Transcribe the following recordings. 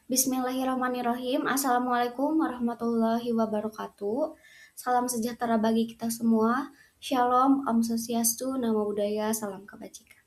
Bismillahirrahmanirrahim. Assalamualaikum warahmatullahi wabarakatuh. Salam sejahtera bagi kita semua. Shalom, Om Swastiastu, Namo Buddhaya, Salam Kebajikan.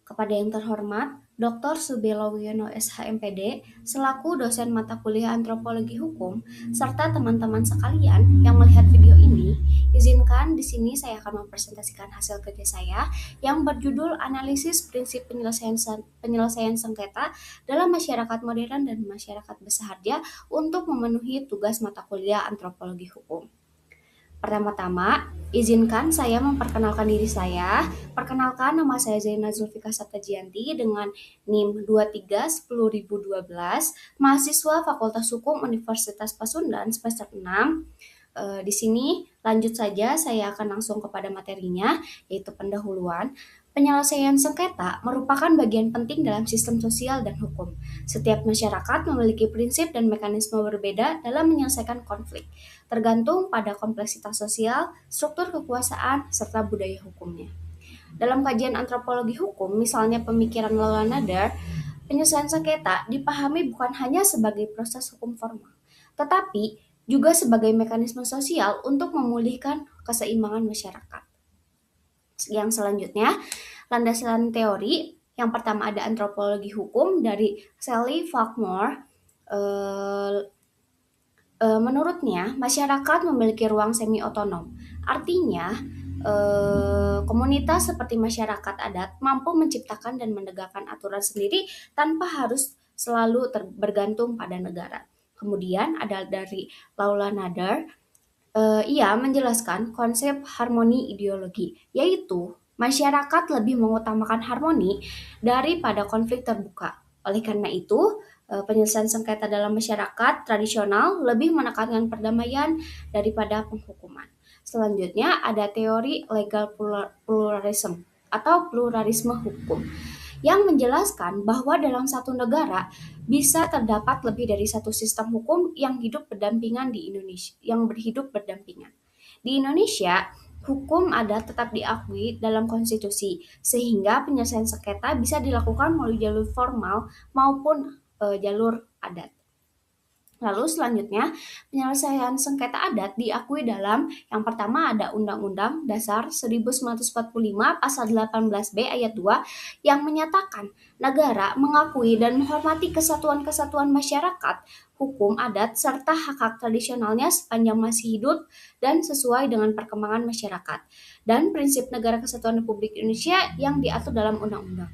Kepada yang terhormat, Dr. Subelo Wiono SHMPD, selaku dosen mata kuliah Antropologi Hukum, serta teman-teman sekalian yang melihat video ini, izinkan di sini saya akan mempresentasikan hasil kerja saya yang berjudul Analisis Prinsip Penyelesaian Sengketa dalam Masyarakat Modern dan Masyarakat Bersahaja untuk memenuhi tugas mata kuliah Antropologi Hukum. Pertama-tama, izinkan saya memperkenalkan diri saya. Perkenalkan, nama saya Zaina Zulfika Saptajianti dengan NIM 23-10012, mahasiswa Fakultas Hukum Universitas Pasundan semester 6. Di sini lanjut saja, saya akan langsung kepada materinya, yaitu pendahuluan. Penyelesaian sengketa merupakan bagian penting dalam sistem sosial dan hukum. Setiap masyarakat memiliki prinsip dan mekanisme berbeda dalam menyelesaikan konflik, tergantung pada kompleksitas sosial, struktur kekuasaan, serta budaya hukumnya. Dalam kajian antropologi hukum, misalnya pemikiran Laura Nader, penyelesaian sengketa dipahami bukan hanya sebagai proses hukum formal, tetapi juga sebagai mekanisme sosial untuk memulihkan keseimbangan masyarakat. Yang selanjutnya, landasan teori. Yang pertama ada antropologi hukum dari Sally Faulkner. Menurutnya, masyarakat memiliki ruang semi-otonom. Artinya, komunitas seperti masyarakat adat mampu menciptakan dan menegakkan aturan sendiri tanpa harus selalu bergantung pada negara. Kemudian ada dari Laura Nader. Ia menjelaskan konsep harmoni ideologi, yaitu masyarakat lebih mengutamakan harmoni daripada konflik terbuka. Oleh karena itu, penyelesaian sengketa dalam masyarakat tradisional lebih menekankan perdamaian daripada penghukuman. Selanjutnya ada teori legal pluralism atau pluralisme hukum yang menjelaskan bahwa dalam satu negara bisa terdapat lebih dari satu sistem hukum yang hidup berdampingan di Indonesia, Di Indonesia, hukum adat tetap diakui dalam konstitusi, sehingga penyelesaian sengketa bisa dilakukan melalui jalur formal maupun jalur adat. Lalu selanjutnya, penyelesaian sengketa adat diakui dalam yang pertama ada Undang-Undang Dasar 1945 Pasal 18B Ayat 2 yang menyatakan negara mengakui dan menghormati kesatuan-kesatuan masyarakat, hukum adat, serta hak-hak tradisionalnya sepanjang masih hidup dan sesuai dengan perkembangan masyarakat, dan prinsip negara kesatuan Republik Indonesia yang diatur dalam undang-undang.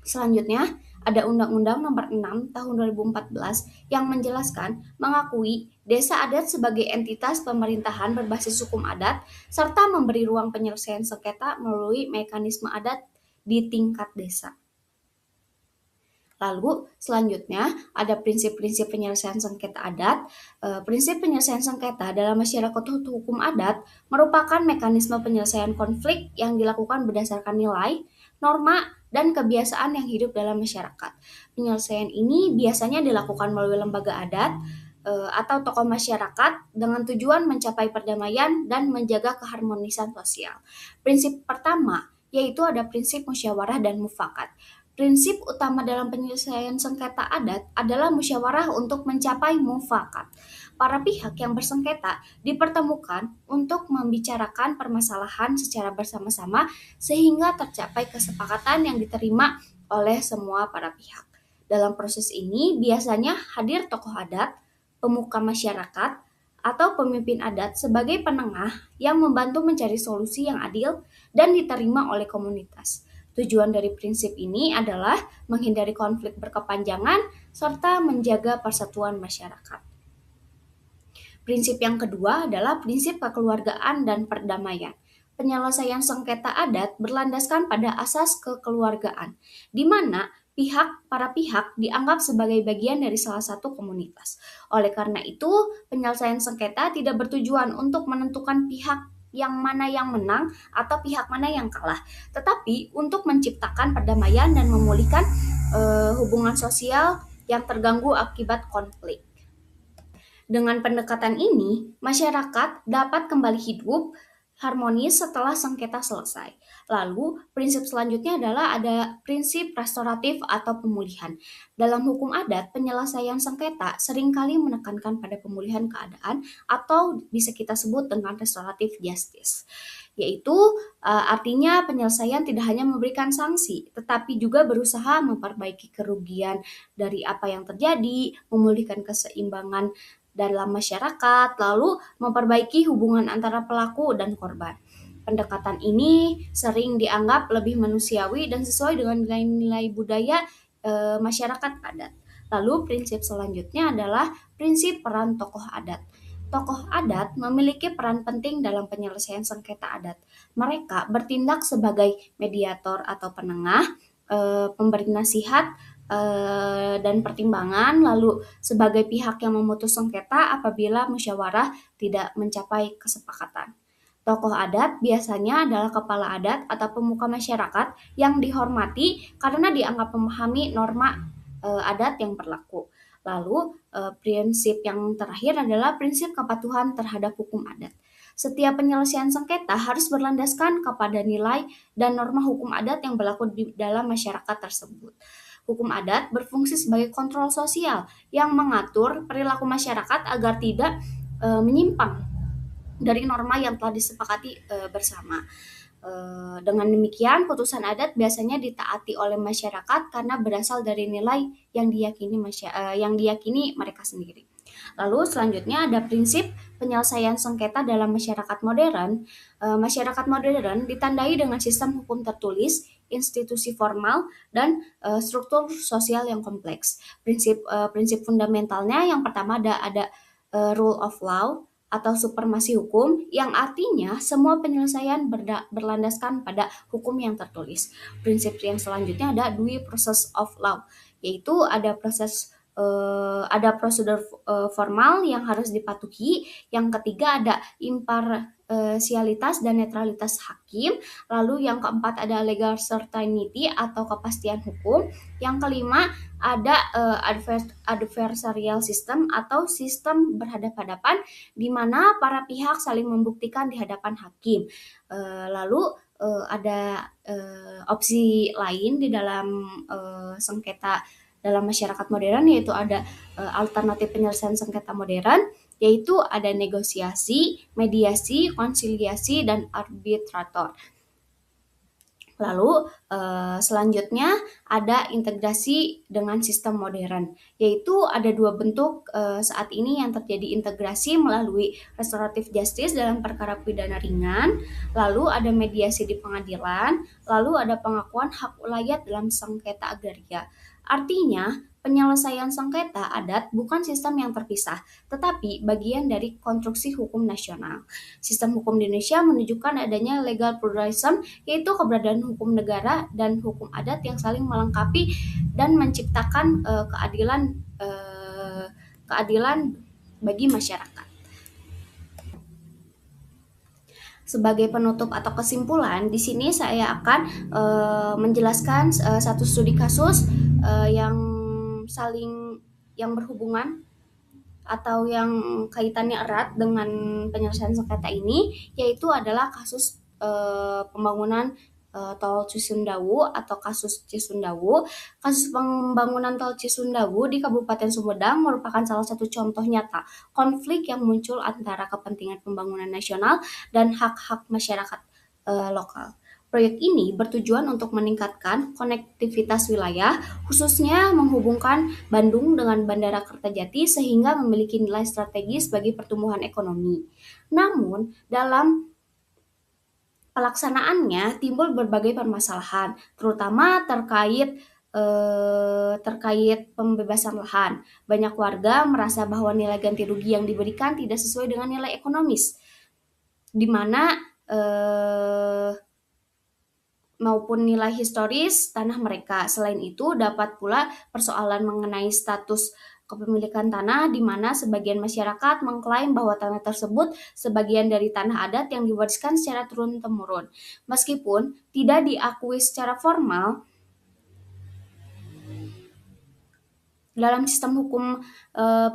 Selanjutnya, ada Undang-Undang Nomor 6 Tahun 2014 yang menjelaskan mengakui desa adat sebagai entitas pemerintahan berbasis hukum adat serta memberi ruang penyelesaian sengketa melalui mekanisme adat di tingkat desa. Lalu selanjutnya ada prinsip-prinsip penyelesaian sengketa adat. Prinsip penyelesaian sengketa dalam masyarakat hukum adat merupakan mekanisme penyelesaian konflik yang dilakukan berdasarkan nilai, norma, dan kebiasaan yang hidup dalam masyarakat. Penyelesaian ini biasanya dilakukan melalui lembaga adat atau tokoh masyarakat dengan tujuan mencapai perdamaian dan menjaga keharmonisan sosial. Prinsip pertama yaitu ada prinsip musyawarah dan mufakat. Prinsip utama dalam penyelesaian sengketa adat adalah musyawarah untuk mencapai mufakat. Para pihak yang bersengketa dipertemukan untuk membicarakan permasalahan secara bersama-sama sehingga tercapai kesepakatan yang diterima oleh semua para pihak. Dalam proses ini biasanya hadir tokoh adat, pemuka masyarakat, atau pemimpin adat sebagai penengah yang membantu mencari solusi yang adil dan diterima oleh komunitas. Tujuan dari prinsip ini adalah menghindari konflik berkepanjangan serta menjaga persatuan masyarakat. Prinsip yang kedua adalah prinsip kekeluargaan dan perdamaian. Penyelesaian sengketa adat berlandaskan pada asas kekeluargaan, di mana para pihak dianggap sebagai bagian dari salah satu komunitas. Oleh karena itu, penyelesaian sengketa tidak bertujuan untuk menentukan pihak yang mana yang menang atau pihak mana yang kalah, tetapi untuk menciptakan perdamaian dan memulihkan hubungan sosial yang terganggu akibat konflik. Dengan pendekatan ini, masyarakat dapat kembali hidup harmonis setelah sengketa selesai. Lalu, prinsip selanjutnya adalah ada prinsip restoratif atau pemulihan. Dalam hukum adat, penyelesaian sengketa seringkali menekankan pada pemulihan keadaan atau bisa kita sebut dengan restoratif justice, yaitu artinya penyelesaian tidak hanya memberikan sanksi, tetapi juga berusaha memperbaiki kerugian dari apa yang terjadi, memulihkan keseimbangan dalam masyarakat, lalu memperbaiki hubungan antara pelaku dan korban. Pendekatan ini sering dianggap lebih manusiawi dan sesuai dengan nilai-nilai budaya masyarakat adat. Lalu prinsip selanjutnya adalah prinsip peran tokoh adat. Tokoh adat memiliki peran penting dalam penyelesaian sengketa adat. Mereka bertindak sebagai mediator atau penengah, pemberi nasihat dan pertimbangan, lalu sebagai pihak yang memutus sengketa apabila musyawarah tidak mencapai kesepakatan. Tokoh adat biasanya adalah kepala adat atau pemuka masyarakat yang dihormati karena dianggap memahami norma adat yang berlaku. Lalu prinsip yang terakhir adalah prinsip kepatuhan terhadap hukum adat. Setiap penyelesaian sengketa harus berlandaskan kepada nilai dan norma hukum adat yang berlaku di dalam masyarakat tersebut. Hukum adat berfungsi sebagai kontrol sosial yang mengatur perilaku masyarakat agar tidak menyimpang dari norma yang telah disepakati bersama. Dengan demikian, putusan adat biasanya ditaati oleh masyarakat karena berasal dari nilai yang diyakini mereka sendiri. Lalu selanjutnya ada prinsip penyelesaian sengketa dalam masyarakat modern. Masyarakat modern ditandai dengan sistem hukum tertulis, institusi formal, dan struktur sosial yang kompleks. Prinsip fundamentalnya yang pertama ada rule of law atau supremasi hukum, yang artinya semua penyelesaian berlandaskan pada hukum yang tertulis. Prinsip yang selanjutnya ada due process of law, yaitu ada prosedur formal yang harus dipatuhi. Yang ketiga ada imparsialitas dan netralitas hakim. Lalu yang keempat ada legal certainty atau kepastian hukum. Yang kelima ada adversarial system atau sistem berhadapan-hadapan di mana para pihak saling membuktikan di hadapan hakim. Lalu ada opsi lain di dalam sengketa dalam masyarakat modern, yaitu ada alternatif penyelesaian sengketa modern, yaitu ada negosiasi, mediasi, konsiliasi, dan arbitrator. Lalu selanjutnya ada integrasi dengan sistem modern, yaitu ada dua bentuk saat ini yang terjadi integrasi melalui restoratif justice dalam perkara pidana ringan, lalu ada mediasi di pengadilan, lalu ada pengakuan hak ulayat dalam sengketa agraria. Artinya, penyelesaian sengketa adat bukan sistem yang terpisah, tetapi bagian dari konstruksi hukum nasional. Sistem hukum di Indonesia menunjukkan adanya legal pluralism, yaitu keberadaan hukum negara dan hukum adat yang saling melengkapi dan menciptakan keadilan bagi masyarakat. Sebagai penutup atau kesimpulan, di sini saya akan menjelaskan satu studi kasus yang berhubungan atau yang kaitannya erat dengan penyelesaian sengketa ini, yaitu adalah kasus pembangunan tol Cisundawu atau kasus Cisundawu. Kasus pembangunan tol Cisundawu di Kabupaten Sumedang merupakan salah satu contoh nyata konflik yang muncul antara kepentingan pembangunan nasional dan hak-hak masyarakat lokal. Proyek ini bertujuan untuk meningkatkan konektivitas wilayah, khususnya menghubungkan Bandung dengan Bandara Kertajati sehingga memiliki nilai strategis bagi pertumbuhan ekonomi. Namun, dalam pelaksanaannya timbul berbagai permasalahan, terutama terkait pembebasan lahan. Banyak warga merasa bahwa nilai ganti rugi yang diberikan tidak sesuai dengan nilai ekonomis, di mana maupun nilai historis tanah mereka. Selain itu, dapat pula persoalan mengenai status kepemilikan tanah, di mana sebagian masyarakat mengklaim bahwa tanah tersebut sebagian dari tanah adat yang diwariskan secara turun-temurun. Meskipun tidak diakui secara formal, dalam sistem hukum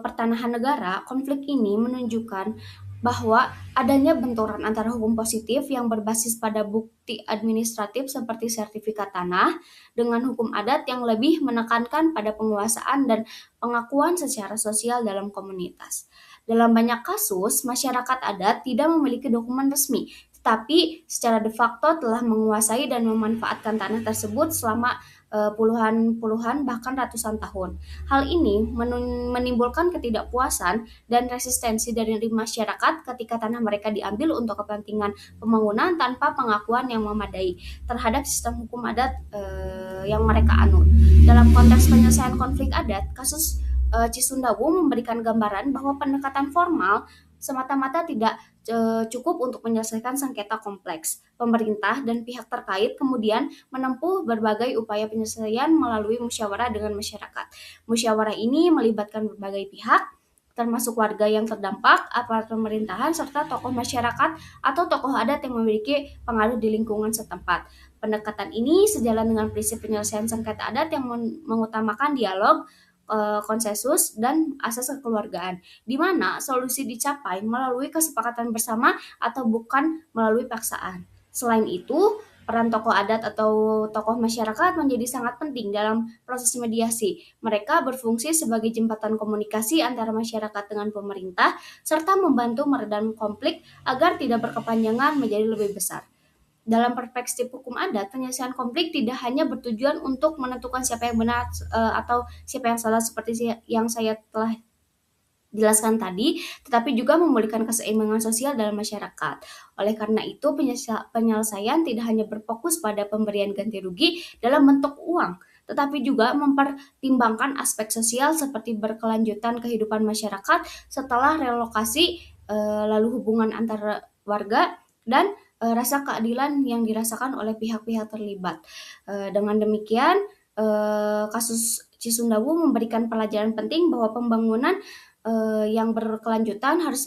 pertanahan negara, konflik ini menunjukkan bahwa adanya benturan antara hukum positif yang berbasis pada bukti administratif seperti sertifikat tanah dengan hukum adat yang lebih menekankan pada penguasaan dan pengakuan secara sosial dalam komunitas. Dalam banyak kasus, masyarakat adat tidak memiliki dokumen resmi, tetapi secara de facto telah menguasai dan memanfaatkan tanah tersebut selama puluhan bahkan ratusan tahun. Hal ini menimbulkan ketidakpuasan dan resistensi dari masyarakat ketika tanah mereka diambil untuk kepentingan pembangunan tanpa pengakuan yang memadai terhadap sistem hukum adat yang mereka anut. Dalam konteks penyelesaian konflik adat, kasus Cisundawu memberikan gambaran bahwa pendekatan formal semata-mata tidak cukup untuk menyelesaikan sengketa kompleks. Pemerintah dan pihak terkait kemudian menempuh berbagai upaya penyelesaian melalui musyawarah dengan masyarakat. Musyawarah ini melibatkan berbagai pihak, termasuk warga yang terdampak, aparat pemerintahan, serta tokoh masyarakat atau tokoh adat yang memiliki pengaruh di lingkungan setempat. Pendekatan ini sejalan dengan prinsip penyelesaian sengketa adat yang mengutamakan dialog, konsensus, dan asas kekeluargaan, di mana solusi dicapai melalui kesepakatan bersama atau bukan melalui paksaan. Selain itu, peran tokoh adat atau tokoh masyarakat menjadi sangat penting dalam proses mediasi. Mereka berfungsi sebagai jembatan komunikasi antara masyarakat dengan pemerintah, serta membantu meredam konflik agar tidak berkepanjangan menjadi lebih besar. Dalam perspektif hukum adat, penyelesaian konflik tidak hanya bertujuan untuk menentukan siapa yang benar atau siapa yang salah seperti yang saya telah jelaskan tadi, tetapi juga memulihkan keseimbangan sosial dalam masyarakat. Oleh karena itu, penyelesaian tidak hanya berfokus pada pemberian ganti rugi dalam bentuk uang, tetapi juga mempertimbangkan aspek sosial seperti berkelanjutan kehidupan masyarakat setelah relokasi, lalu hubungan antar warga, dan rasa keadilan yang dirasakan oleh pihak-pihak terlibat. Dengan demikian, kasus Cisundawu memberikan pelajaran penting bahwa pembangunan yang berkelanjutan harus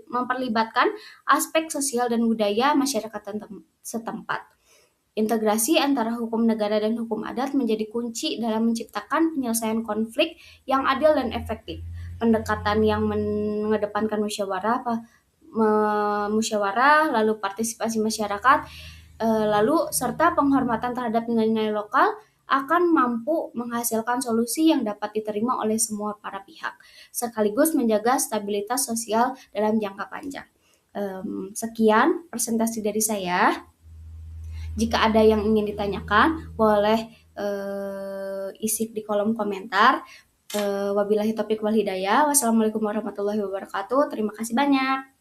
memperlibatkan aspek sosial dan budaya masyarakat setempat. Integrasi antara hukum negara dan hukum adat menjadi kunci dalam menciptakan penyelesaian konflik yang adil dan efektif. Pendekatan yang mengedepankan musyawarah, lalu partisipasi masyarakat, lalu serta penghormatan terhadap nilai-nilai lokal akan mampu menghasilkan solusi yang dapat diterima oleh semua para pihak, sekaligus menjaga stabilitas sosial dalam jangka panjang. Sekian presentasi dari saya. Jika ada yang ingin ditanyakan, boleh isi di kolom komentar. Wabillahi taufiq wal hidayah. Wassalamualaikum warahmatullahi wabarakatuh. Terima kasih banyak.